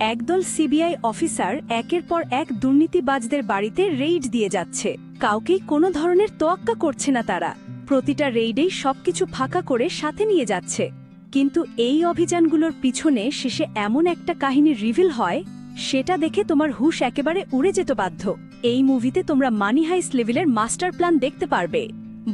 একদল CBI officer একের পর এক দুর্নীতিবাজদের বাড়িতে রেইড দিয়ে যাচ্ছে। কাউকেই কোনো ধরনের তোয়াক্কা করছে না তারা। প্রতিটা রেইডেই সবকিছু ফাঁকা করে সাথে নিয়ে যাচ্ছে। কিন্তু এই অভিযানগুলোর পিছনে শেষে এমন একটা কাহিনী রিভিল হয়, সেটা দেখে তোমার হুঁশ একেবারে উড়ে যেতে বাধ্য। এই মুভিতে তোমরা মানি হাইস্ট লেভেলের মাস্টার প্ল্যান দেখতে পারবে।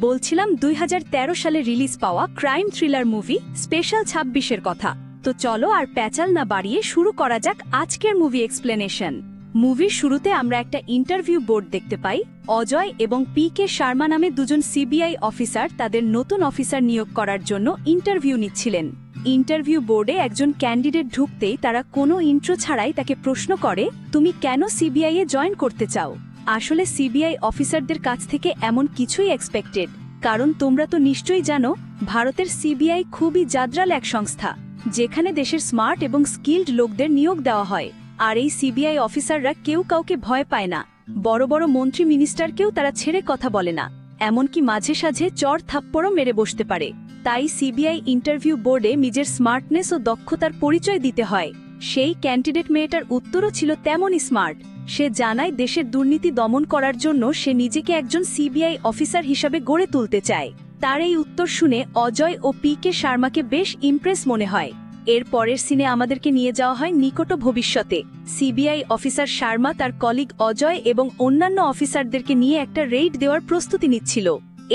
বলছিলাম 2013 সালে রিলিজ পাওয়া ক্রাইম থ্রিলার মুভি স্পেশাল 26-এর কথা। তো চলো আর প্যাচাল না বাড়িয়ে শুরু করা যাক আজকের মুভি এক্সপ্লেনেশন। মুভির শুরুতে আমরা একটা ইন্টারভিউ বোর্ড দেখতে পাই। অজয় এবং পি.কে. শর্মা নামে দুজন সিবিআই অফিসার তাদের নতুন অফিসার নিয়োগ করার জন্য ইন্টারভিউ নিচ্ছিলেন। ইন্টারভিউ বোর্ডে একজন ক্যান্ডিডেট ঢুকতেই তারা কোনো ইন্ট্রো ছাড়াই তাকে প্রশ্ন করে, তুমি কেন সিবিআই-এ জয়েন করতে চাও? আসলে সিবিআই অফিসারদের কাছ থেকে এমন কিছুই এক্সপেক্টেড, কারণ তোমরা তো নিশ্চয়ই জানো ভারতের সিবিআই খুবই জাদ্রাল এক সংস্থা, যেখানে দেশের স্মার্ট এবং স্কিল্ড লোকদের নিয়োগ দেওয়া হয়। আর এই সিবিআই অফিসাররা কেউ কাউকে ভয় পায় না। বড় বড় মন্ত্রী মিনিস্টারকেও তারা ছেড়ে কথা বলে না, এমনকি মাঝে সাঝে চর থাপ্পড়ও মেরে বসতে পারে। তাই সিবিআই ইন্টারভিউ বোর্ডে নিজের স্মার্টনেস ও দক্ষতার পরিচয় দিতে হয়। সেই ক্যান্ডিডেট মেয়েটার উত্তরও ছিল তেমনই স্মার্ট। সে জানায় দেশের দুর্নীতি দমন করার জন্য সে নিজেকে একজন সিবিআই অফিসার হিসাবে গড়ে তুলতে চায়। তার এই উত্তর শুনে অজয় ও পি.কে. শর্মাকে বেশ ইমপ্রেস মনে হয়। এর পরের সিনে আমাদেরকে নিয়ে যাওয়া হয় নিকট ভবিষ্যতে। সিবিআই অফিসার শর্মা তার কলিগ অজয় এবং অন্যান্য অফিসারদেরকে নিয়ে একটা রেইড দেওয়ার প্রস্তুতি নিচ্ছিল।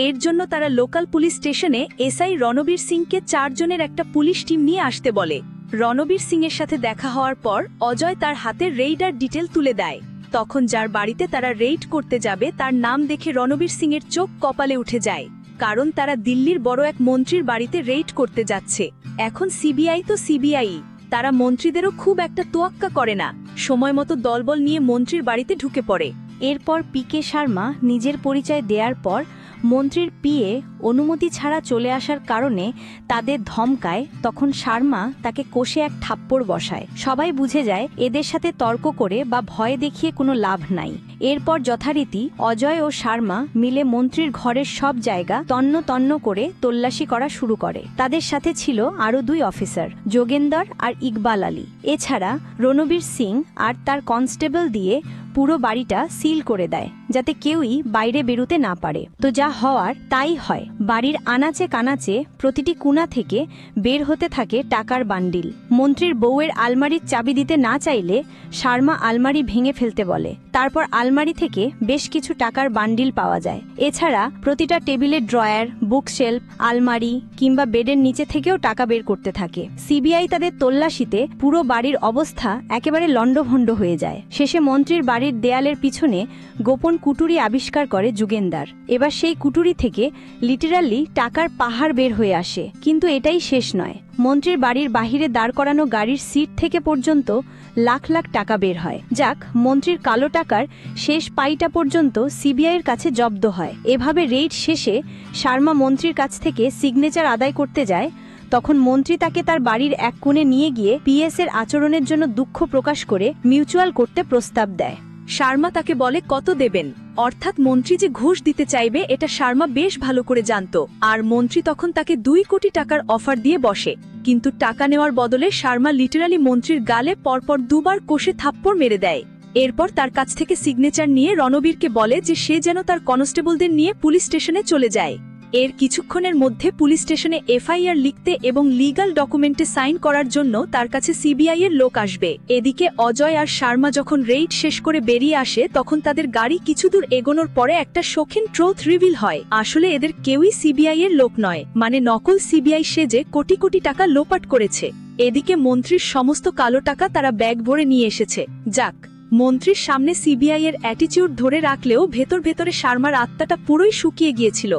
এর জন্য তারা লোকাল পুলিশ স্টেশনে এসআই রণবীর সিংকে 4 জনের একটা পুলিশ টিম নিয়ে আসতে বলে। রণবীর সিংয়ের সাথে দেখা হওয়ার পর অজয় তার হাতে রেইডার ডিটেল তুলে দেয়। তখন যার বাড়িতে তারা রেইড করতে যাবে তার নাম দেখে রণবীর সিংয়ের চোখ কপালে উঠে যায়, কারণ তারা দিল্লির বড় এক মন্ত্রীর বাড়িতে রেইড করতে যাচ্ছে। এখন সিবিআই তো সিবিআই, তারা মন্ত্রীদেরও খুব একটা তোয়াক্কা করে না। সময় মতো দলবল নিয়ে মন্ত্রীর বাড়িতে ঢুকে পড়ে। এরপর পি.কে. শর্মা নিজের পরিচয় দেওয়ার পর মন্ত্রীর পিএ অনুমতি ছাড়া চলে আসার কারণে তাদের ধমকায়। তখন শর্মা তাকে কষে এক থাপ্পড় বসায়। সবাই বুঝে যায় এদের সাথে তর্ক করে বা ভয় দেখিয়ে কোনো লাভ নাই। এরপর যথারীতি অজয় ও শর্মা মিলে মন্ত্রীর ঘরের সব জায়গা তন্ন তন্ন করে তল্লাশি করা শুরু করে। তাদের সাথে ছিল আরও 2 অফিসার, যোগেন্দর আর ইকবাল আলী। এছাড়া রণবীর সিং আর তার কনস্টেবল দিয়ে পুরো বাড়িটা সিল করে দেয়, যাতে কেউই বাইরে বেরোতে না পারে। তো যা হওয়ার তাই হয়। বাড়ির আনাচে কানাচে প্রতিটি কোণা থেকে বের হতে থাকে টাকার বান্ডিল। মন্ত্রীর বউয়ের আলমারির চাবি দিতে না চাইলে শর্মা আলমারি ভেঙে ফেলতে বলে। তারপর আলমারি থেকে বেশ কিছু টাকার বান্ডিল পাওয়া যায়। এছাড়া প্রতিটা টেবিলের ড্রয়ার, বুকশেলফ, আলমারি কিংবা বেডের নিচে থেকেও টাকা বের করতে থাকে। সিবিআই তাদের তল্লাশিতে পুরো বাড়ির অবস্থা একেবারে লণ্ডভণ্ড হয়ে যায়। শেষে মন্ত্রীর বাড়ির দেয়ালের পিছনে গোপন কুটুরি আবিষ্কার করে যুগেন্দার। এবার সেই কুটুরি থেকে লিটারালি টাকার পাহাড় বের হয়ে আসে। কিন্তু এটাই শেষ নয়। মন্ত্রীর বাড়ির বাহিরে দাঁড় করানো গাড়ির সিট থেকে পর্যন্ত লাখ লাখ টাকা বের হয়। যাক, মন্ত্রীর কালো টাকার শেষ পাইটা পর্যন্ত সিবিআইয়ের কাছে জব্দ হয়। এভাবে রেইড শেষে শর্মা মন্ত্রীর কাছ থেকে সিগনেচার আদায় করতে যায়। তখন মন্ত্রী তাকে তার বাড়ির এক কোণে নিয়ে গিয়ে পিএস-এর আচরণের জন্য দুঃখ প্রকাশ করে মিউচুয়াল করতে প্রস্তাব দেয়। শর্মা তাকে বলে কত দেবেন, অর্থাৎ মন্ত্রী যে ঘুষ দিতে চাইবে এটা শর্মা বেশ ভালো করে জানত। আর মন্ত্রী তখন তাকে 2 কোটি টাকার অফার দিয়ে বসে। কিন্তু টাকা নেওয়ার বদলে শর্মা লিটারালি মন্ত্রীর গালে পরপর 2 বার কষে থাপ্পড় মেরে দেয়। এরপর তার কাছ থেকে সিগনেচার নিয়ে রণবীরকে বলে যে সে যেন তার কনস্টেবলদের নিয়ে পুলিশ স্টেশনে চলে যায়। এর কিছুক্ষণের মধ্যে পুলিশ স্টেশনে এফআইআর লিখতে এবং লিগ্যাল ডকুমেন্টে সাইন করার জন্য তার কাছে সিবিআই এর লোক আসবে। এদিকে অজয় আর শর্মা যখন রেইড শেষ করে বেরিয়ে আসে তখন তাদের গাড়ি কিছু দূর এগোনোর পরে একটা শৌখিন ট্রুথ রিভিল হয়। আসলে এদের কেউই সিবিআই এর লোক নয়, মানে নকল সিবিআই সেজে কোটি কোটি টাকা লোপাট করেছে। এদিকে মন্ত্রীর সমস্ত কালো টাকা তারা ব্যাগ ভরে নিয়ে এসেছে। যাক, মন্ত্রীর সামনে সিবিআই এর অ্যাটিটিউড ধরে রাখলেও ভেতর ভেতরে শর্মার আত্মাটা পুরোই শুকিয়ে গিয়েছিল।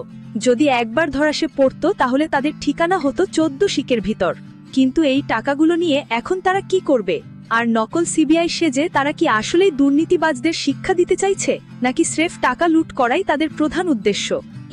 যদি একবার ধরা সে পড়ত তাহলে তাদের ঠিকানা হতো 14 শিকের ভিতর। কিন্তু এই টাকাগুলো নিয়ে এখন তারা কি করবে? আর নকল সিবিআই সেজে তারা কি আসলেই দুর্নীতিবাজদের শিক্ষা দিতে চাইছে, নাকি স্রেফ টাকা লুট করাই তাদের প্রধান উদ্দেশ্য?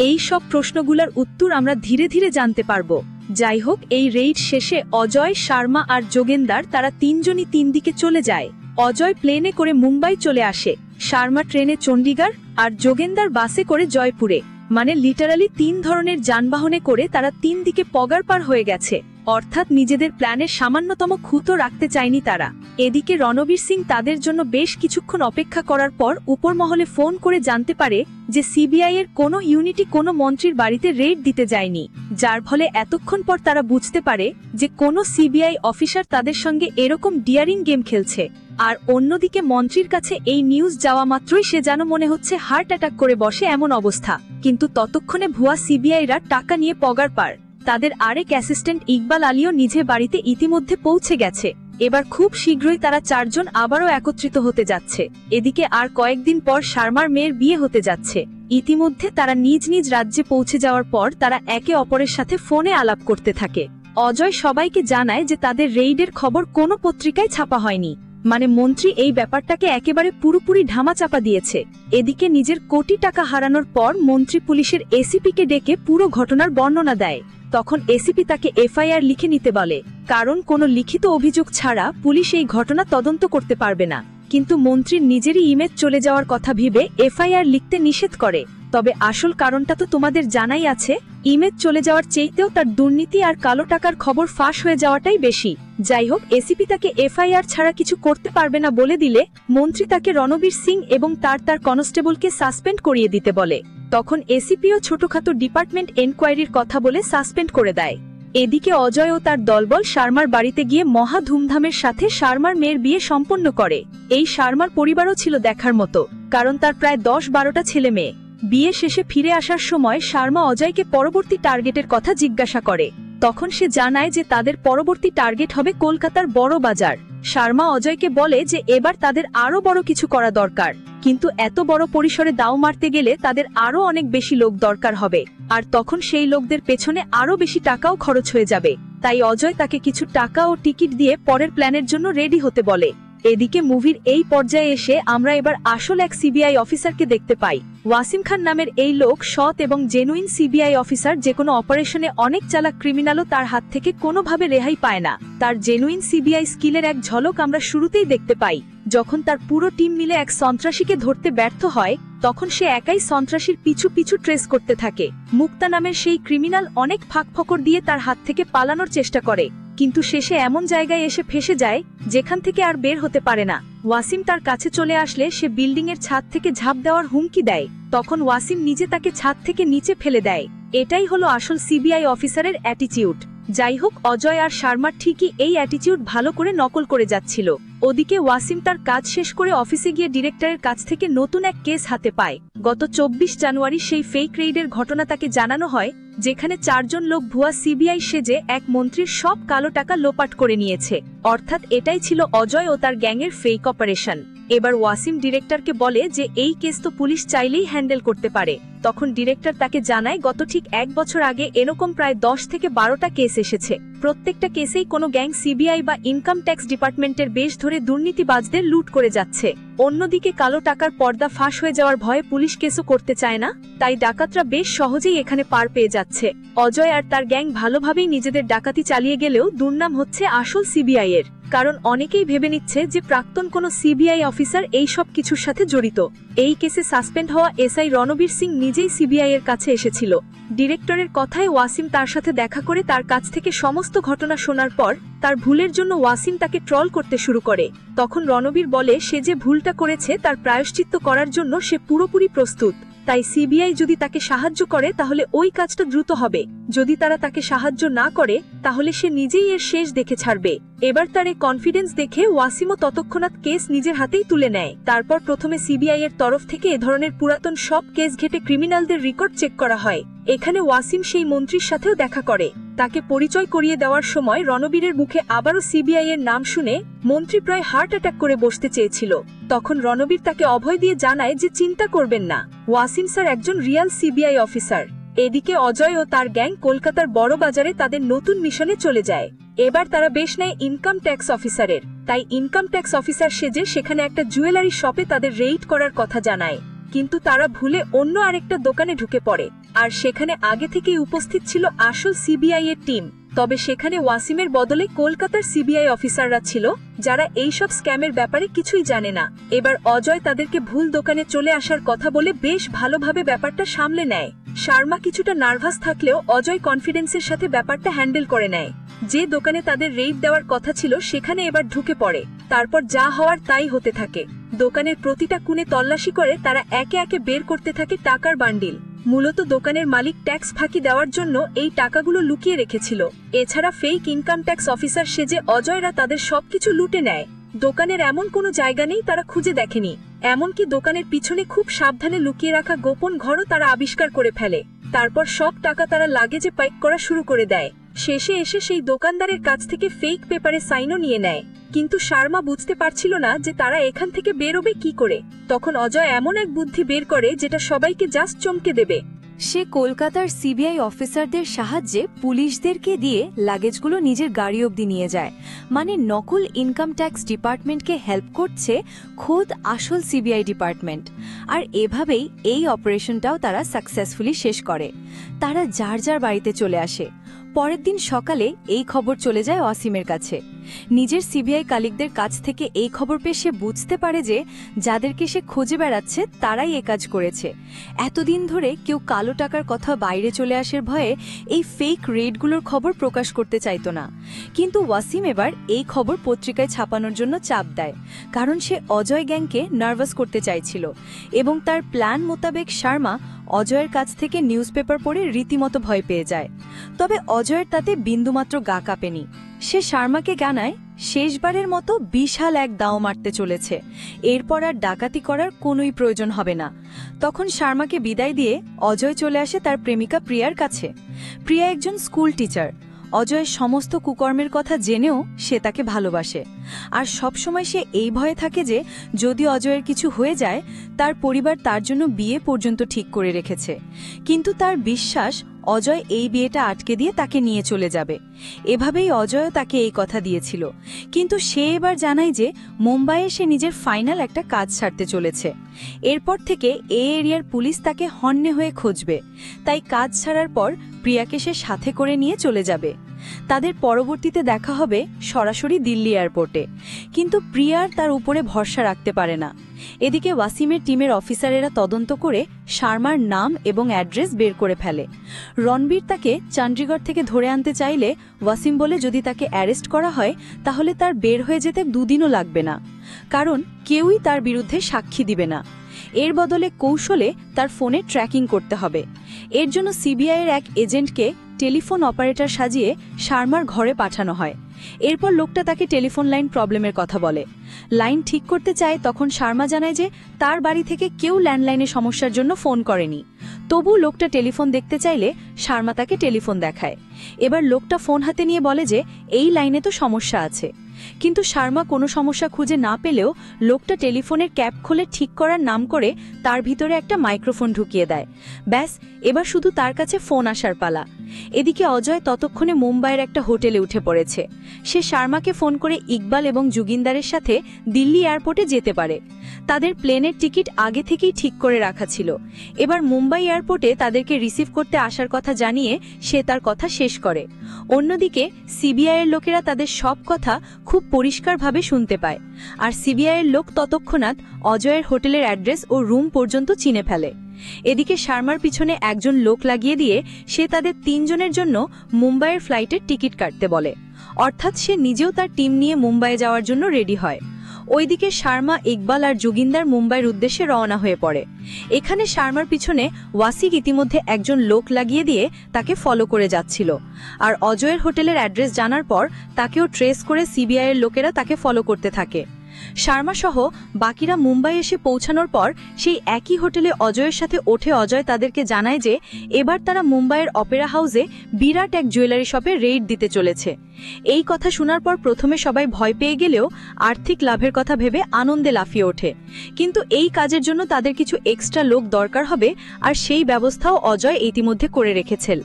এই সব প্রশ্নগুলোর উত্তর আমরা ধীরে ধীরে জানতে পারবো। যাই হোক, এই রেইড শেষে অজয়, শর্মা আর যোগেন্দার তারা 3 জনই 3 দিকে চলে যায়। অজয় প্লেনে করে মুম্বাই চলে আসে, শর্মা ট্রেনে চণ্ডীগড় আর যোগেন্দার বাসে করে জয়পুরে। মানে লিটারালি 3 ধরনের যানবাহনে করে তারা 3 দিকে পগার পার হয়ে গেছে। অর্থাৎ নিজেদের প্ল্যানের সামান্যতম খুঁতো রাখতে চায়নি তারা। এদিকে রণবীর সিং তাদের জন্য বেশ কিছুক্ষণ অপেক্ষা করার পর উপরমহলে ফোন করে জানতে পারে যে সিবিআই এর কোনো ইউনিটই কোনো মন্ত্রীর বাড়িতে রেড দিতে যায়নি, যার ফলে এতক্ষণ পর তারা বুঝতে পারে যে কোনো সিবিআই অফিসার তাদের সঙ্গে এরকম ডিয়ারিং গেম খেলছে। আর অন্যদিকে মন্ত্রীর কাছে এই নিউজ যাওয়া মাত্রই সে যেন মনে হচ্ছে হার্ট অ্যাটাক করে বসে এমন অবস্থা। কিন্তু ততক্ষণে ভুয়া সিবিআইরা টাকা নিয়ে পগার পার। তাদের আরেক অ্যাসিস্ট্যান্ট ইকবাল আলীও নিজে বাড়িতে ইতিমধ্যে পৌঁছে গেছে। এবার খুব শীঘ্রই তারা চারজন আবারও একত্রিত হতে যাচ্ছে। এদিকে আর কয়েকদিন পর শর্মার মেয়ের বিয়ে হতে যাচ্ছে। ইতিমধ্যে তারা নিজ নিজ রাজ্যে পৌঁছে যাওয়ার পর তারা একে অপরের সাথে ফোনে আলাপ করতে থাকে। অজয় সবাইকে জানায় যে তাদের রেইডের খবর কোনো পত্রিকায় ছাপা হয়নি, মানে মন্ত্রী এই ব্যাপারটাকে একেবারে পুরোপুরি ধামাচাপা দিয়েছে। এদিকে নিজের কোটি টাকা হারানোর পর মন্ত্রী পুলিশের এসিপিকে ডেকে পুরো ঘটনার বর্ণনা দেয়। তখন এসিপি তাকে এফআইআর লিখে নিতে বলে, কারণ কোনো লিখিত অভিযোগ ছাড়া পুলিশ এই ঘটনা তদন্ত করতে পারবে না। কিন্তু মন্ত্রীর নিজেরই ইমেজ চলে যাওয়ার কথা ভেবে এফআইআর লিখতে নিষেধ করে। তবে আসল কারণটা তো তোমাদের জানাই আছে, ইমেজ চলে যাওয়ার চেয়েতেও তার দুর্নীতি আর কালো টাকার খবর ফাঁস হয়ে যাওয়াটাই বেশি। যাই হোক, এসিপি তাকে এফআইআর ছাড়া কিছু করতে পারবে না বলে দিলে মন্ত্রী তাকে রণবীর সিং এবং তার কনস্টেবলকে সাসপেন্ড করিয়ে দিতে বলে। তখন এসিপিও ছোটখাটো ডিপার্টমেন্ট এনকোয়ারির কথা বলে সাসপেন্ড করে দেয়। এদিকে অজয় ও তার দলবল শর্মার বাড়িতে গিয়ে মহা ধুমধামের সাথে শর্মার মেয়ের বিয়ে সম্পন্ন করে। এই শর্মার পরিবারও ছিল দেখার মতো, কারণ তার প্রায় 10-12টা ছেলে মেয়ে। বিয়ে শেষে ফিরে আসার সময় শর্মা অজয়কে পরবর্তী টার্গেটের কথা জিজ্ঞাসা করে। তখন সে জানায় যে তাদের পরবর্তী টার্গেট হবে কলকাতার বড় বাজার। শর্মা অজয়কে বলে যে এবার তাদের আরো বড় কিছু করা দরকার, কিন্তু এত বড় পরিসরে দাও মারতে গেলে তাদের আরো অনেক বেশি লোক দরকার হবে, আর তখন সেই লোকদের পেছনে আরো বেশি টাকাও খরচ হয়ে যাবে। তাই অজয় তাকে কিছু টাকা ও টিকিট দিয়ে পরের প্ল্যানের জন্য রেডি হতে বলে। এদিকে মুভির এই পর্যায়ে এসে আমরা এবার আসল এক সিবিআই অফিসারকে দেখতে পাই। ওয়াসিম খান নামের এই লোক সৎ এবং জেনুইন সিবিআই অফিসার, যে কোনো অপারেশনে অনেক চালাক ক্রিমিনালও তার হাত থেকে কোনোভাবে রেহাই পায় না। তার জেনুইন সিবিআই স্কিলের এক ঝলক আমরা শুরুতেই দেখতে পাই। যখন তার পুরো টিম মিলে এক সন্ত্রাসীকে ধরতে ব্যর্থ হয়, তখন সে একাই সন্ত্রাসীর পিছু পিছু ট্রেস করতে থাকে। মুক্তা নামের সেই ক্রিমিনাল অনেক ফাঁকফোকর দিয়ে তার হাত থেকে পালানোর চেষ্টা করে, কিন্তু শেষে এমন জায়গায় এসে ফেসে যায় যেখান থেকে আর বের হতে পারে না। ওয়াসিম তার কাছে চলে আসলে সে বিল্ডিং এর ছাদ থেকে ঝাঁপ দেওয়ার হুমকি দেয়। তখন ওয়াসিম নিজে তাকে ছাদ থেকে নিচে ফেলে দেয়। এটাই হলো আসল সিবিআই অফিসারের অ্যাটিটিউড। যাই হোক, অজয় আর শর্মা ঠিকই এই অ্যাটিটিউড ভালো করে নকল করে যাচ্ছিল। ওদিকে ওয়াসিম তার কাজ শেষ করে অফিসে গিয়ে ডিরেক্টরের কাছ থেকে নতুন এক কেস হাতে পায়। গত 24 জানুয়ারি সেই ফেক রেইডের ঘটনা তাকে জানানো হয়, যেখানে 4 জন লোক ভুয়া সিবিআই সেজে এক মন্ত্রীর সব কালো টাকা লোপাট করে নিয়েছে। অর্থাৎ এটাই ছিল অজয় ও তার গ্যাংয়ের ফেক অপারেশন। এবার ওয়াসিম ডিরেক্টরকে বলে যে এই কেস তো পুলিশ চাইলেই হ্যান্ডেল করতে পারে। তখন ডিরেক্টর তাকে জানায় গত ঠিক 1 বছর আগে এরকম প্রায় 10 থেকে 12টা কেস এসেছে। প্রত্যেকটা কেসেই কোনো গ্যাং সিবিআই বা ইনকাম ট্যাক্স ডিপার্টমেন্টের বেশ ধরে দুর্নীতিবাজদের লুট করে যাচ্ছে। অন্যদিকে কালো টাকার পর্দা ফাঁস হয়ে যাওয়ার ভয়ে পুলিশ কেসও করতে চায় না, তাই ডাকাতরা বেশ সহজেই এখানে পার পেয়ে যাচ্ছে। অজয় আর তার গ্যাং ভালোভাবেই নিজেদের ডাকাতি চালিয়ে গেলেও দুর্নাম হচ্ছে আসল সিবিআই এর, কারণ অনেকেই ভেবে নিচ্ছে যে প্রাক্তন কোনো সিবিআই অফিসার এই সব কিছুর সাথে জড়িত। এই কেসে সাসপেন্ড হওয়া এসআই রণবীর সিং নিজেই সিবিআই এর কাছে এসেছিল। ডিরেক্টরের কথায় ওয়াসিম তার সাথে দেখা করে তার কাছ থেকে সমস্ত ঘটনা শোনার পর তার ভুলের জন্য ওয়াসিম তাকে ট্রল করতে শুরু করে। তখন রণবীর বলে সে যে ভুলটা করেছে তার প্রায়শ্চিত্ত করার জন্য সে পুরোপুরি প্রস্তুত। তাই সিবিআই যদি তাকে সাহায্য করে তাহলে ওই কাজটা দ্রুত হবে, যদি তারা তাকে সাহায্য না করে তাহলে সে নিজেই এর শেষ দেখে ছাড়বে। এবার তার এই কনফিডেন্স দেখে ওয়াসিমও তৎক্ষণাৎ কেস নিজের হাতেই তুলে নেয়। তারপর প্রথমে সিবিআই এর তরফ থেকে এ ধরনের পুরাতন সব কেস ঘেটে ক্রিমিনালদের রেকর্ড চেক করা হয়। এখানে ওয়াসিম সেই মন্ত্রীর সাথেও দেখা করে। তাকে পরিচয় করিয়ে দেওয়ার সময় রণবীরের মুখে আবারও সিবিআই এর নাম শুনে মন্ত্রী প্রায় হার্ট অ্যাটাক করে বসতে চেয়েছিল। তখন রণবীর তাকে অভয় দিয়ে জানায় যে চিন্তা করবেন না, ওয়াসিম স্যার একজন রিয়াল সিবিআই অফিসার। এদিকে অজয় ও তার গ্যাং কলকাতার বড় বাজারে তাদের নতুন মিশনে চলে যায়। এবার তারা বেশ নেয় ইনকাম ট্যাক্স অফিসারের, তাই ইনকাম ট্যাক্স অফিসার সেজে সেখানে একটা জুয়েলারি শপে তাদের রেইড করার কথা জানায়। কিন্তু তারা ভুলে অন্য আরেকটা দোকানে ঢুকে পড়ে, আর সেখানে আগে থেকেই উপস্থিত ছিল আসল সিবিআই এর টিম। তবে সেখানে ওয়াসিমের বদলে কলকাতার সিবিআই অফিসাররা ছিল, যারা এইসব স্ক্যামের ব্যাপারে কিছুই জানে না। এবার অজয় তাদেরকে ভুল দোকানে চলে আসার কথা বলে বেশ ভালোভাবে ব্যাপারটা সামলে নেয়। শর্মা কিছুটা নার্ভাস থাকলেও অজয় কনফিডেন্সের সাথে ব্যাপারটা হ্যান্ডেল করে নেয়। যে দোকানে তাদের রেইড দেওয়ার কথা ছিল সেখানে এবার ঢুকে পড়ে। তারপর যা হওয়ার তাই হতে থাকে। দোকানের প্রতিটা কোণে তল্লাশি করে তারা একে একে বের করতে থাকে টাকার বান্ডিল। মূলত দোকানের মালিক ট্যাক্স ফাঁকি দেওয়ার জন্য এই টাকাগুলো লুকিয়ে রেখেছিল। এছাড়া ফেক ইনকাম ট্যাক্স অফিসার সেজে অজয়রা তাদের সবকিছু লুটে নেয়। দোকানের এমন কোনো জায়গা নেই তারা খুঁজে দেখেনি। এমনকি দোকানের পিছনে খুব সাবধানে লুকিয়ে রাখা গোপন ঘরও তারা আবিষ্কার করে ফেলে। তারপর সব টাকা তারা লাগেজে প্যাক করা শুরু করে দেয়। শেষে এসে সেই দোকানদারের কাছ থেকে ফেক পেপারে সাইনও নিয়ে নেয়। কিন্তু শর্মা বুঝতে পারছিল না যে তারা এখান থেকে বেরোবে কি করে। তখন অজয় এমন এক বুদ্ধি বের করে যেটা সবাইকে জাস্ট চমকে দেবে। সে কলকাতার সিবিআই অফিসারদের সাহায্যে পুলিশদেরকে দিয়ে লাগেজগুলো নিজের গাড়ি অবধি নিয়ে যায়। মানে নকল ইনকাম ট্যাক্স ডিপার্টমেন্টকে হেল্প করছে খোদ আসল সিবিআই ডিপার্টমেন্ট। আর এভাবেই এই অপারেশনটাও তারা সাকসেসফুলি শেষ করে। তারা যার যার বাড়িতে চলে আসে। পরের দিন সকালে এই খবর চলে যায় ওয়াসিমের কাছে। নিজের সিবিআই কালিকদের কাছ থেকে এই খবর পেয়ে সে বুঝতে পারে যে যাদেরকে সে খুঁজে বেড়াচ্ছে তারাই এ কাজ করেছে। এতদিন ধরে কেউ কালো টাকার কথা বাইরে চলে আসার ভয়ে এই ফেক রেডগুলোর খবর প্রকাশ করতে চাইতো না। কিন্তু ওয়াসিম এবার এই খবর পত্রিকায় ছাপানোর জন্য চাপ দেয়, কারণ সে অজয় গ্যাংকে নার্ভাস করতে চাইছিল এবং তার প্ল্যান মোতাবেক শর্মা অজয়ের কাছ থেকে নিউজপেপার পড়ে রীতিমতো ভয় পেয়ে যায়। তবে অজয়ের তাতে বিন্দুমাত্র গা কাঁপেনি। সে শর্মাকে জানায় শেষবারের মতো বিশাল এক দাও মারতে চলেছে, এরপর আর ডাকাতি করার কোনোই প্রয়োজন হবে না। তখন শর্মাকে বিদায় দিয়ে অজয় চলে আসে তার প্রেমিকা প্রিয়ার কাছে। প্রিয়া একজন স্কুল টিচার। অজয়ের সমস্ত কুকর্মের কথা জেনেও সে তাকে ভালোবাসে। আর সবসময় সে এই ভয়ে থাকে যে যদি অজয়ের কিছু হয়ে যায় তার পরিবার তার জন্য বিয়ে পর্যন্ত ঠিক করে রেখেছে। কিন্তু তার বিশ্বাস অজয় এই বিয়েটা আটকে দিয়ে তাকে নিয়ে চলে যাবে। এভাবেই অজয়ও তাকে এই কথা দিয়েছিল। কিন্তু সে এবার জানায় যে মুম্বাইয়ে সে নিজের ফাইনাল একটা কাজ সারতে চলেছে। এরপর থেকে এই এরিয়ার পুলিশ তাকে হন্যে হয়ে খুঁজবে। তাই কাজ ছাড়ার পর প্রিয়াকে সে সাথে করে নিয়ে চলে যাবে। তাদের পরবর্তীতে দেখা হবে সরাসরি দিল্লি এয়ারপোর্টে। কিন্তু প্রিয়ার তার উপরে ভরসা রাখতে পারে না। এদিকে ওয়াসিমের টিমের অফিসারেরা তদন্ত করে শর্মার নাম এবং অ্যাড্রেস বের করে ফেলে। রণবীর তাকে চণ্ডীগড় থেকে ধরে আনতে চাইলে ওয়াসিম বলে যদি তাকে অ্যারেস্ট করা হয় তাহলে তার বের হয়ে যেতে দুদিনও লাগবে না, কারণ কেউই তার বিরুদ্ধে সাক্ষী দিবে না। এর বদলে কৌশলে তার ফোনে ট্র্যাকিং করতে হবে। এর জন্য সিবিআইয়ের এক এজেন্টকে টেলিফোন অপারেটর সাজিয়ে শর্মার ঘরে পাঠানো হয়। এরপর লোকটা তাকে টেলিফোন লাইন প্রবলেমের কথা বলে। লাইন ঠিক করতে চায়, তখন শর্মা জানায় যে তার বাড়ি থেকে কেউ ল্যান্ডলাইনে সমস্যার জন্য ফোন করেনি। তবু লোকটা টেলিফোন দেখতে চাইলে শর্মা তাকে টেলিফোন দেখায়। এবার লোকটা ফোন হাতে নিয়ে বলে যে এই লাইনে তো সমস্যা আছে। কিন্তু শর্মা কোনো সমস্যা খুঁজে না পেলেও লোকটা টেলিফোনের ক্যাপ খুলে ঠিক করার নাম করে তার ভিতরে একটা মাইক্রোফোন ঢুকিয়ে দেয়। ব্যাস, এবার শুধু তার কাছে ফোন আসার পালা। এদিকে অজয় ততক্ষণে মুম্বাইয়ের একটা হোটেলে উঠে পড়েছে। সে শর্মাকে ফোন করে ইকবাল এবং যোগিন্দারের সাথে দিল্লি এয়ারপোর্টে যেতে পারে। তাদের প্লেনের টিকিট আগে থেকেই ঠিক করে রাখা ছিল। এবার মুম্বাই এয়ারপোর্টে তাদেরকে রিসিভ করতে আসার কথা জানিয়ে সে তার কথা শেষ করে। অন্যদিকে সিবিআইয়ের লোকেরা তাদের সব কথা খুব পরিষ্কারভাবে শুনতে পায়। আর সিবিআইয়ের লোক ততক্ষণাৎ অজয়ের হোটেলের অ্যাড্রেস ও রুম পর্যন্ত চিনে ফেলে। এদিকে শর্মার পিছনে একজন লোক লাগিয়ে দিয়ে সে তাদের 3 জনের জন্য মুম্বাইয়ের ফ্লাইটের টিকিট কাটতে বলে। অর্থাৎ সে নিজেও তার টিম নিয়ে মুম্বাইয়ে যাওয়ার জন্য রেডি হয়। ওইদিকে শর্মা, ইকবাল আর যোগিন্দার মুম্বাইয়ের উদ্দেশ্যে রওনা হয়ে পড়ে। এখানে শর্মার পিছনে ওয়াসিক ইতিমধ্যে একজন লোক লাগিয়ে দিয়ে তাকে ফলো করে যাচ্ছিল। আর অজয়ের হোটেলের অ্যাড্রেস জানার পর তাকেও ট্রেস করে সিবিআইয়ের লোকেরা তাকে ফলো করতে থাকে। শর্মা সহ বাকিরা মুম্বাই এসে পৌঁছানোর পর সেই একই হোটেলে অজয়ের সাথে ওঠে। অজয় তাদেরকে জানায় যে এবার তারা মুম্বাইয়ের অপেরা হাউসে বিরাট এক জুয়েলারি শপে রেইড দিতে চলেছে। এই কথা শোনার পর প্রথমে সবাই ভয় পেয়ে গেলেও আর্থিক লাভের কথা ভেবে আনন্দে লাফিয়ে ওঠে। কিন্তু এই কাজের জন্য তাদের কিছু এক্সট্রা লোক দরকার হবে, আর সেই ব্যবস্থাও অজয় ইতিমধ্যে করে রেখেছিল।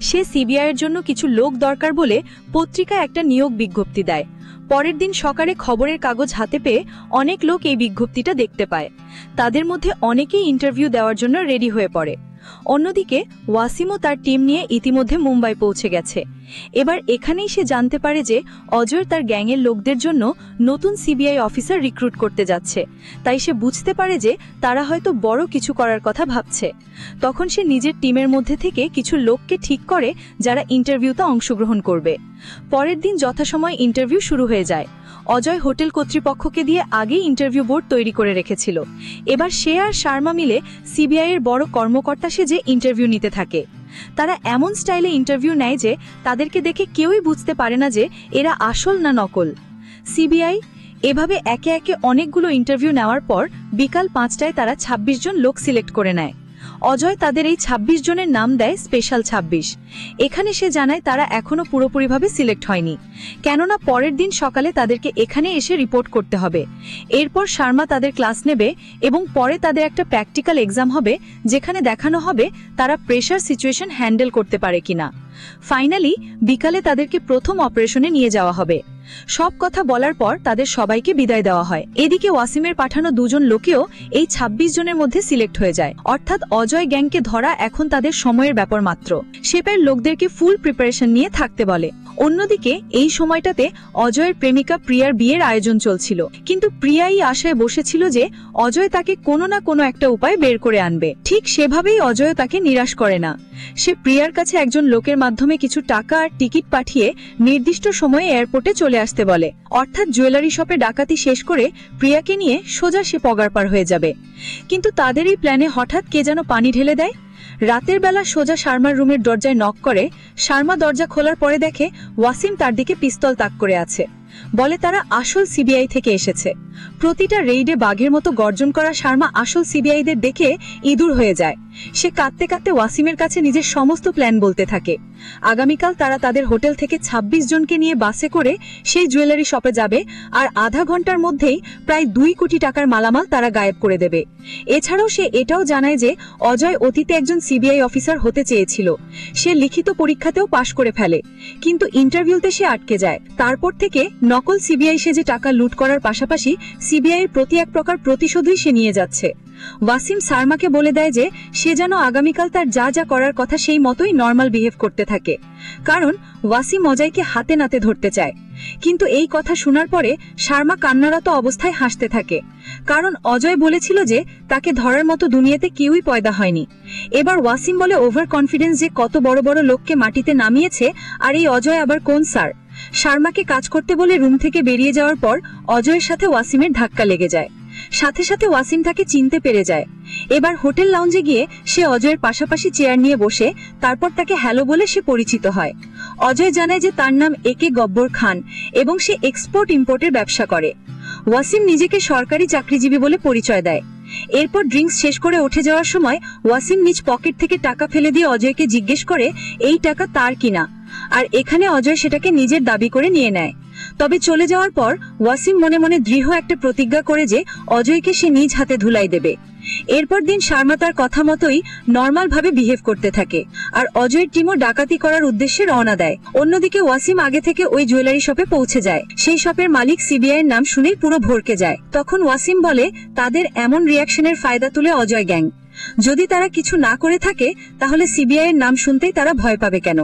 সে সিবিআইয়ের জন্য কিছু লোক দরকার বলে পত্রিকায় একটা নিয়োগ বিজ্ঞপ্তি দেয়। পরের দিন সকালে খবরের কাগজ হাতে পেয়ে অনেক লোক এই বিজ্ঞপ্তিটা দেখতে পায়। তাদের মধ্যে অনেকেই ইন্টারভিউ দেওয়ার জন্য রেডি হয়ে পড়ে। অন্যদিকে ওয়াসিমও তার টিম নিয়ে ইতিমধ্যে মুম্বাই পৌঁছে গেছে। এবার এখানেই সে জানতে পারে যে অজয় তার গ্যাংয়ের লোকদের জন্য নতুন সিবিআই অফিসার রিক্রুট করতে যাচ্ছে, তাই সে বুঝতে পারে যে তারা হয়তো বড় কিছু করার কথা ভাবছে। তখন সে নিজের টিমের মধ্যে থেকে কিছু লোককে ঠিক করে যারা ইন্টারভিউতে অংশগ্রহণ করবে। পরের দিন যথাসময়ে ইন্টারভিউ শুরু হয়ে যায়। অজয় হোটেল কর্তৃপক্ষকে দিয়ে আগেই ইন্টারভিউ বোর্ড তৈরি করে রেখেছিল। এবার সে আর শর্মা মিলে সিবিআই এর বড় কর্মকর্তা সেজে ইন্টারভিউ নিতে থাকে। তারা এমন স্টাইলে ইন্টারভিউ নেয় যে তাদেরকে দেখে কেউই বুঝতে পারে না যে এরা আসল না নকল। সিবিআই এভাবে একে একে অনেকগুলো ইন্টারভিউ নেওয়ার পর বিকাল 5টায় তারা 26 জন লোক সিলেক্ট করে নেয়। অজয় তাদের এই 26 জনের নাম দেয় স্পেশাল 26। এখানে সে জানায় তারা এখনো পুরোপুরিভাবে সিলেক্ট হয়নি, কেননা পরের দিন সকালে তাদেরকে এখানে এসে রিপোর্ট করতে হবে। এরপর শর্মা তাদের ক্লাস নেবে এবং পরে তাদের একটা প্র্যাকটিক্যাল এক্সাম হবে, যেখানে দেখানো হবে তারা প্রেশার সিচুয়েশন হ্যান্ডেল করতে পারে কিনা। ফাইনালি বিকালে তাদেরকে প্রথম অপারেশনে নিয়ে যাওয়া হবে। সব কথা বলার পর তাদের সবাইকে বিদায় দেওয়া হয়। এদিকে ওয়াসিমের পাঠানো 2 জন লোকেও এই 26 জনের মধ্যে সিলেক্ট হয়ে যায়, অর্থাৎ অজয় গ্যাংকে ধরা এখন তাদের সময়ের ব্যাপার মাত্র। শেপের লোকদেরকে ফুল প্রিপারেশন নিয়ে থাকতে বলে। অন্যদিকে এই সময়টাতে অজয়ের প্রেমিকা প্রিয়ার বিয়ের আয়োজন চলছিল, কিন্তু প্রিয়াই আশায় বসেছিল যে অজয় তাকে কোনো না কোনো একটা উপায় বের করে আনবে। ঠিক সেভাবেই অজয় তাকে নিরাশ করে না। সে প্রিয়ার কাছে একজন লোকের মাধ্যমে কিছু টাকা আর টিকিট পাঠিয়ে নির্দিষ্ট সময়ে এয়ারপোর্টে চলে আসতে বলে, অর্থাৎ জুয়েলারি শপে ডাকাতি শেষ করে প্রিয়াকে নিয়ে সোজা সে পগারপার হয়ে যাবে। কিন্তু তাদের এই প্ল্যানে হঠাৎ কে যেন পানি ঢেলে দেয়। রাতের বেলা সোজা শর্মার রুমের দরজায় নক করে। শর্মা দরজা খোলার পরে দেখে ওয়াসিম তার দিকে পিস্তল তাক করে আছে। বলে তারা আসল সিবিআই থেকে এসেছে। প্রতিটা রেইডে বাঘের মতো গর্জন করা শর্মা আসল সিবিআইদের দেখে ইঁদুর হয়ে যায়। সে কাঁদতে কাঁদতে ওয়াসিমের কাছে নিজের সমস্ত প্ল্যান বলতে থাকে। আগামীকাল তারা তাদের হোটেল থেকে 26 জনকে নিয়ে বাসে করে সেই জুয়েলারি শপে যাবে, আর আধা ঘন্টার মধ্যেই প্রায় 2 কোটি টাকার মালামাল তারা গায়েব করে দেবে। এছাড়াও সে এটাও জানায় যে অজয় অতীতে একজন সিবিআই অফিসার হতে চেয়েছিল। সে লিখিত পরীক্ষাতেও পাশ করে ফেলে, কিন্তু ইন্টারভিউতে সে আটকে যায়। তারপর থেকে নকল সিবিআই সেজে টাকা লুট করার পাশাপাশি সিবিআই এর প্রতি এক প্রকার প্রতিশোধই সে নিয়ে যাচ্ছে। ওয়াসিম শর্মাকে বলে দেয় যে সে যেন আগামীকাল তার যা যা করার কথা সেই মতোই নর্মাল বিহেভ করতে থাকে, কারণ ওয়াসিম অজয়কে হাতে নাতে ধরতে চায়। কিন্তু এই কথা শোনার পরে শর্মা কান্নারত অবস্থায় হাসতে থাকে, কারণ অজয় বলেছিল যে তাকে ধরার মতো দুনিয়াতে কেউই পয়দা হয়নি। এবার ওয়াসিম বলে ওভার কনফিডেন্স যে কত বড় বড় লোককে মাটিতে নামিয়েছে, আর এই অজয় আবার কোন স্যার। শর্মাকে কাজ করতে বলে রুম থেকে বেরিয়ে যাওয়ার পর অজয়ের সাথে ওয়াসিমের ধাক্কা লেগে যায়। সাথে সাথে ওয়াসিম তাকে চিনতে পেরে যায়। এবার হোটেল লাউঞ্জে গিয়ে সে অজয়ের পাশাপাশি চেয়ার নিয়ে বসে, তারপর তাকে হ্যালো বলে সে পরিচিত হয়। অজয় জানায় যে তার নাম একে গব্বর খান এবং সে এক্সপোর্ট ইম্পোর্টের ব্যবসা করে। ওয়াসিম নিজেকে সরকারি চাকরিজীবী বলে পরিচয় দেয়। এরপর ড্রিঙ্কস শেষ করে উঠে যাওয়ার সময় ওয়াসিম নিজ পকেট থেকে টাকা ফেলে দিয়ে অজয়কে জিজ্ঞেস করে এই টাকা তার কিনা, আর এখানে অজয় সেটাকে নিজের দাবি করে নিয়ে নেয়। তবে চলে যাওয়ার পর ওয়াসিম মনে মনে দৃঢ় একটা প্রতিজ্ঞা করে যে অজয়কে সে নিজ হাতে ধুলাই দেবে। এরপর দিন শর্মা তার কথা মতোই নর্মাল ভাবে বিহেভ করতে থাকে, আর অজয়ের টিমও ডাকাতি করার উদ্দেশ্যে রওনা দেয়। অন্যদিকে ওয়াসিম আগে থেকে ওই জুয়েলারি শপে পৌঁছে যায়। সেই শপের মালিক সিবিআই এর নাম শুনেই পুরো ভরকে যায়। তখন ওয়াসিম বলে তাদের এমন রিয়াকশনের ফায়দা তুলে অজয় গ্যাং, যদি তারা কিছু না করে থাকে তাহলে সিবিআই এর নাম শুনতেই তারা ভয় পাবে কেন।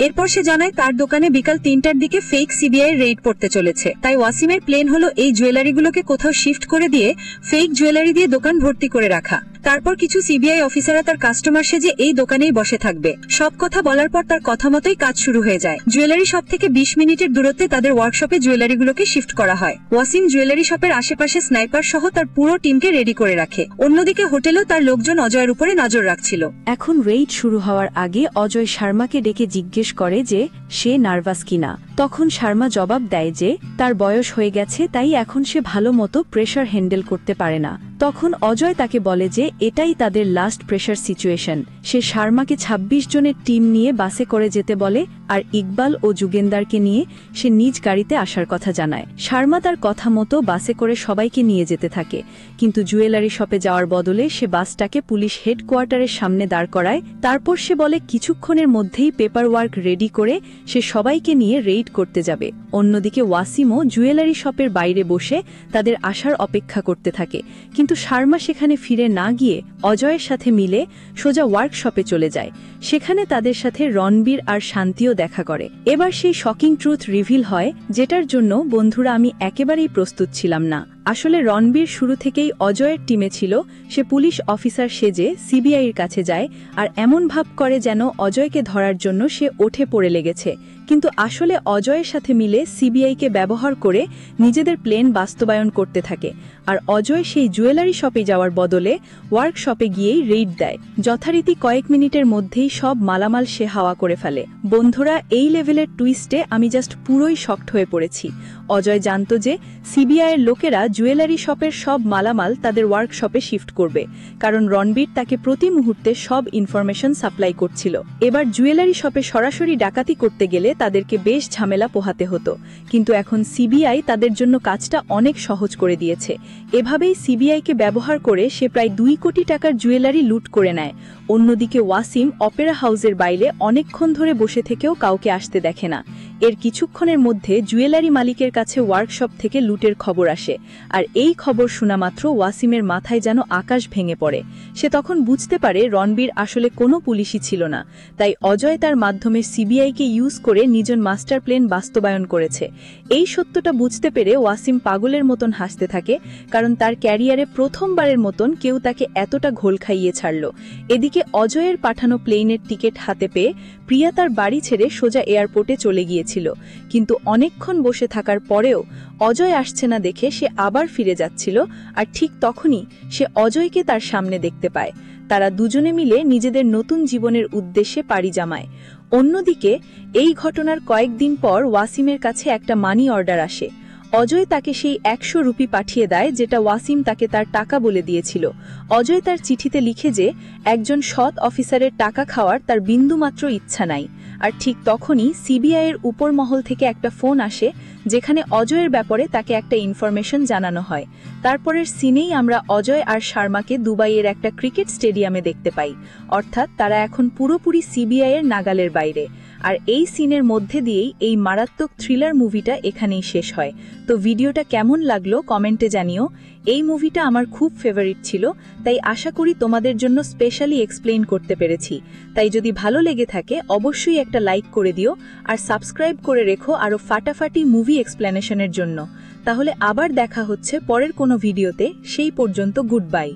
এরপর সে জানায় তার দোকানে বিকাল 3টার দিকে ফেক সিবিআই রেড পড়তে চলেছে, তাই ওয়াসিমের প্ল্যান হলো এই জুয়েলারিগুলোকে কোথাও শিফট করে দিয়ে ফেক জুয়েলারি দিয়ে দোকান ভর্তি করে রাখা। তারপর কিছু সিবিআই অফিসাররা তার কাস্টমার সেজে এই দোকানেই বসে থাকবে। সব কথা বলার পর তার কথা মতোই কাজ শুরু হয়ে যায়। জুয়েলারি শপ থেকে 20 মিনিটের দূরত্বে তাদের ওয়ার্কশপে জুয়েলারিগুলোকে শিফট করা হয়। ওয়াসিম জুয়েলারি শপের আশেপাশে স্নাইপার সহ তার পুরো টিমকে রেডি করে রাখে। অন্যদিকে হোটেলেও তার লোকজন অজয়ের উপরে নজর রাখছিল। এখন রেইড শুরু হওয়ার আগে অজয় শর্মাকে ডেকে জিজ্ঞেস করে যে সে নার্ভাস কিনা। তখন শর্মা জবাব দেয় যে তার বয়স হয়ে গেছে, তাই এখন সে ভালো মতো প্রেশার হ্যান্ডেল করতে পারে না। তখন অজয় তাকে বলে যে এটাই তাদের লাস্ট প্রেশার সিচুয়েশন। সে শর্মাকে 26 জনের টিম নিয়ে বাসে করে যেতে বলে, আর ইকবাল ও যুগেন্দারকে নিয়ে সে নিজ গাড়িতে আসার কথা জানায়। শর্মা তার কথা মতো বাসে করে সবাইকে নিয়ে যেতে থাকে, কিন্তু জুয়েলারি শপে যাওয়ার বদলে সে বাসটাকে পুলিশ হেডকোয়ার্টারের সামনে দাঁড় করায়। তারপর সে বলে কিছুক্ষণের মধ্যেই পেপার ওয়ার্ক রেডি করে সে সবাইকে নিয়ে রেইড রেইড করতে যাবে। অন্যদিকে ওয়াসিমও জুয়েলারি শপের বাইরে বসে তাদের আসার অপেক্ষা করতে থাকে, কিন্তু শর্মা সেখানে ফিরে না গিয়ে অজয়ের সাথে মিলে সোজা ওয়ার্কশপে চলে যায়। সেখানে তাদের সাথে রণবীর আর শান্তিও দেখা করে। এবার সেই শকিং ট্রুথ রিভিল হয়, যেটার জন্য বন্ধুরা আমি একেবারেই প্রস্তুত ছিলাম না। আসলে রণবীর শুরু থেকেই অজয়ের টিমে ছিল। সে পুলিশ অফিসার সেজে সিবিআইয়ের কাছে যায় আর এমন ভাব করে যেন অজয়কে ধরার জন্য সে ওঠে পড়ে লেগেছে, কিন্তু আসলে অজয়ের সাথে মিলে সিবিআইকে ব্যবহার করে নিজেদের প্ল্যান বাস্তবায়ন করতে থাকে। আর অজয় সেই জুয়েলারি শপে যাওয়ার বদলে ওয়ার্কশপে গিয়েই রেইড দেয়। যথারীতি কয়েক মিনিটের মধ্যেই সব মালামাল সে হাওয়া করে ফেলে। বন্ধুরা, এই লেভেলের টুইস্টে আমি জাস্ট পুরোই শকড হয়ে পড়েছি। অজয় জানত যে সিবিআইয়ের লোকেরা জুয়েলারি শপের সব মালামাল তাদের ওয়ার্কশপে শিফট করবে, কারণ রণবীর তাকে প্রতি মুহূর্তে সব ইনফরমেশন সাপ্লাই করছিল। এবার জুয়েলারি শপে সরাসরি ডাকাতি করতে গেলে তাদেরকে বেশ ঝামেলা পোহাতে হতো, কিন্তু এখন সিবিআই তাদের জন্য কাজটা অনেক সহজ করে দিয়েছে। এভাবেই সিবিআইকে ব্যবহার করে সে প্রায় 2 কোটি টাকার জুয়েলারি লুট করে নেয়। অন্যদিকে ওয়াসিম অপেরা হাউসের বাইরে অনেকক্ষণ ধরে বসে থেকেও কাউকে আসতে দেখে না। এর কিছুক্ষণের মধ্যে জুয়েলারি মালিকের কাছে ওয়ার্কশপ থেকে লুটের খবর আসে, আর এই খবর শোনা মাত্র ওয়াসিমের মাথায় যেন আকাশ ভেঙে পড়ে। সে তখন বুঝতে পারে রণবীর আসলে কোনো পুলিশই ছিল না, তাই অজয় তার মাধ্যমে সিবিআইকে ইউজ করে নিজের মাস্টার প্ল্যান বাস্তবায়ন করেছে। এই সত্যটা বুঝতে পেরে ওয়াসিম পাগলের মতন হাসতে থাকে, কারণ তার ক্যারিয়ারে প্রথমবারের মতন কেউ তাকে এতটা ঘোল খাইয়ে ছাড়ল। এদিকে অজয়ের পাঠানো প্লেনের টিকিট হাতে পেয়ে প্রিয়া তার বাড়ি ছেড়ে সোজা এয়ারপোর্টে চলে গিয়েছিল, কিন্তু অনেকক্ষণ বসে থাকার পরেও অজয় আসছে না দেখে সে আবার ফিরে যাচ্ছিল। আর ঠিক তখনই সে অজয়কে তার সামনে দেখতে পায়। তারা দুজনে মিলে নিজেদের নতুন জীবনের উদ্দেশ্যে পাড়ি জমায়। অন্যদিকে এই ঘটনার কয়েকদিন পর ওয়াসিমের কাছে একটা মানি অর্ডার আসে। অজয় তাকে সেই 100 রুপি পাঠিয়ে দেয়, যেটা ওয়াসিম তাকে তার টাকা বলে দিয়েছিল। অজয় তার চিঠিতে লিখে যে একজন সৎ অফিসারের টাকা খাওয়ার তার বিন্দুমাত্র ইচ্ছা নাই। আর ঠিক তখনই সিবিআইয়ের উপর মহল থেকে একটা ফোন আসে, যেখানে অজয়ের ব্যাপারে তাকে একটা ইনফরমেশন জানানো হয়। তারপরের সিনেই আমরা অজয় আর শর্মাকে দুবাইয়ের একটা ক্রিকেট স্টেডিয়ামে দেখতে পাই, অর্থাৎ তারা এখন পুরোপুরি সিবিআইয়ের নাগালের বাইরে। আর এই সিনের মধ্যে দিয়েই এই মারাত্মক থ্রিলার মুভিটা এখানেই শেষ হয়। তো ভিডিওটা কেমন লাগলো কমেন্টে জানিও। এই মুভিটা আমার খুব ফেভারিট ছিল, তাই আশা করি তোমাদের জন্য স্পেশালি এক্সপ্লেইন করতে পেরেছি। তাই যদি ভালো লেগে থাকে অবশ্যই একটা লাইক করে দিও আর সাবস্ক্রাইব করে রেখো আরও ফাটাফাটি মুভি এক্সপ্লেনেশনের জন্য। তাহলে আবার দেখা হচ্ছে পরের কোনো ভিডিওতে। সেই পর্যন্ত গুড বাই।